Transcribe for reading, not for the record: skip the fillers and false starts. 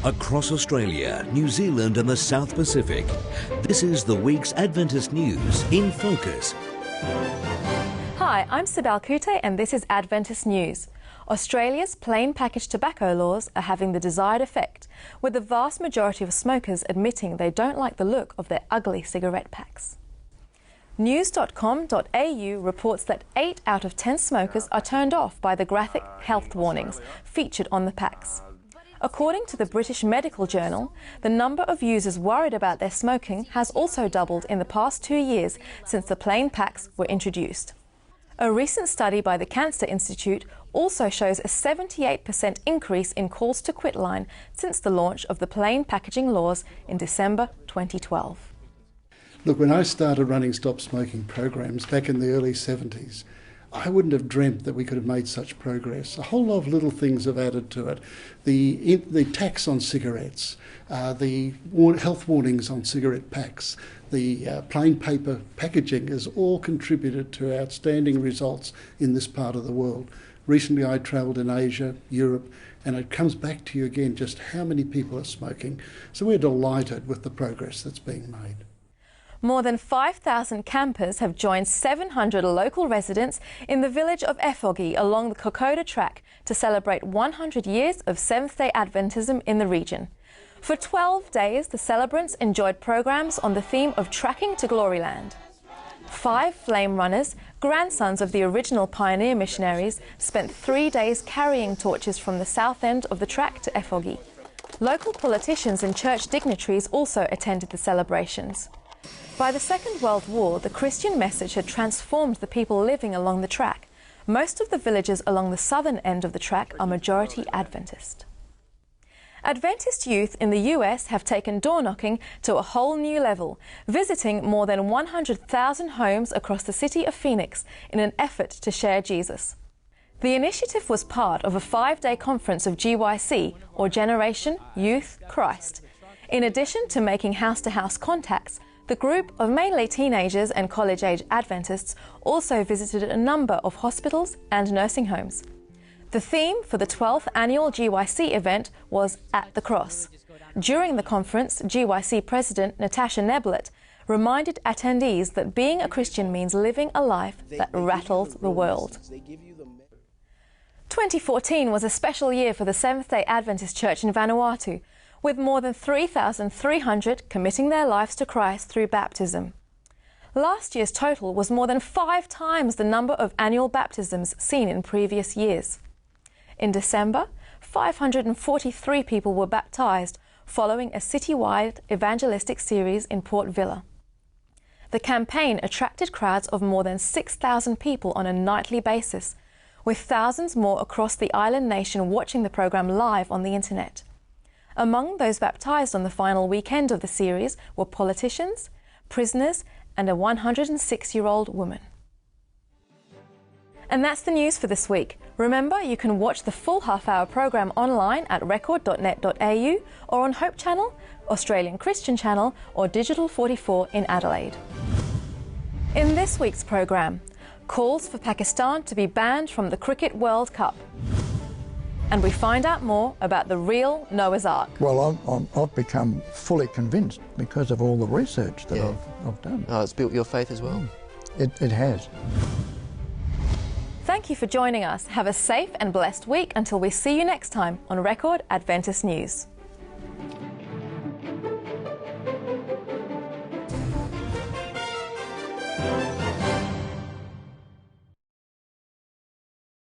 Across Australia, New Zealand and the South Pacific, this is the week's Adventist news in focus. Hi, I'm Sibel Kute and this is Adventist News. Australia's plain packaged tobacco laws are having the desired effect, with the vast majority of smokers admitting they don't like the look of their ugly cigarette packs. News.com.au reports that 8 out of 10 smokers are turned off by the graphic health warnings featured on the packs. According to the British Medical Journal, the number of users worried about their smoking has also doubled in the past 2 years since the plain packs were introduced. A recent study by the Cancer Institute also shows a 78% increase in calls to quit line since the launch of the plain packaging laws in December 2012. Look, when I started running stop smoking programs back in the early 70s, I wouldn't have dreamt that we could have made such progress. A whole lot of little things have added to it. The tax on cigarettes, the health warnings on cigarette packs, the plain paper packaging has all contributed to outstanding results in this part of the world. Recently I travelled in Asia, Europe, and it comes back to you again just how many people are smoking. So we're delighted with the progress that's being made. More than 5,000 campers have joined 700 local residents in the village of Efoghi along the Kokoda Track to celebrate 100 years of Seventh-day Adventism in the region. For 12 days, the celebrants enjoyed programs on the theme of Tracking to Gloryland. 5 flame runners, grandsons of the original pioneer missionaries, spent 3 days carrying torches from the south end of the track to Efoghi. Local politicians and church dignitaries also attended the celebrations. By the Second World War, the Christian message had transformed the people living along the track. Most of the villages along the southern end of the track are majority Adventist. Adventist youth in the US have taken door-knocking to a whole new level, visiting more than 100,000 homes across the city of Phoenix in an effort to share Jesus. The initiative was part of a 5-day conference of GYC, or Generation Youth Christ. In addition to making house-to-house contacts, the group of mainly teenagers and college-age Adventists also visited a number of hospitals and nursing homes. The theme for the 12th annual GYC event was At the Cross. During the conference, GYC President Natasha Neblett reminded attendees that being a Christian means living a life that rattles the world. 2014 was a special year for the Seventh-day Adventist Church in Vanuatu, with more than 3,300 committing their lives to Christ through baptism. Last year's total was more than 5 times the number of annual baptisms seen in previous years. In December, 543 people were baptized following a citywide evangelistic series in Port Vila. The campaign attracted crowds of more than 6,000 people on a nightly basis, with thousands more across the island nation watching the program live on the internet. Among those baptized on the final weekend of the series were politicians, prisoners, and a 106-year-old woman. And that's the news for this week. Remember, you can watch the full half-hour program online at record.net.au or on Hope Channel, Australian Christian Channel, or Digital 44 in Adelaide. In this week's program, calls for Pakistan to be banned from the Cricket World Cup. And we find out more about the real Noah's Ark. Well, I've become fully convinced because of all the research that I've done. Oh, it's built your faith as well. It has. Thank you for joining us. Have a safe and blessed week until we see you next time on Record Adventist News.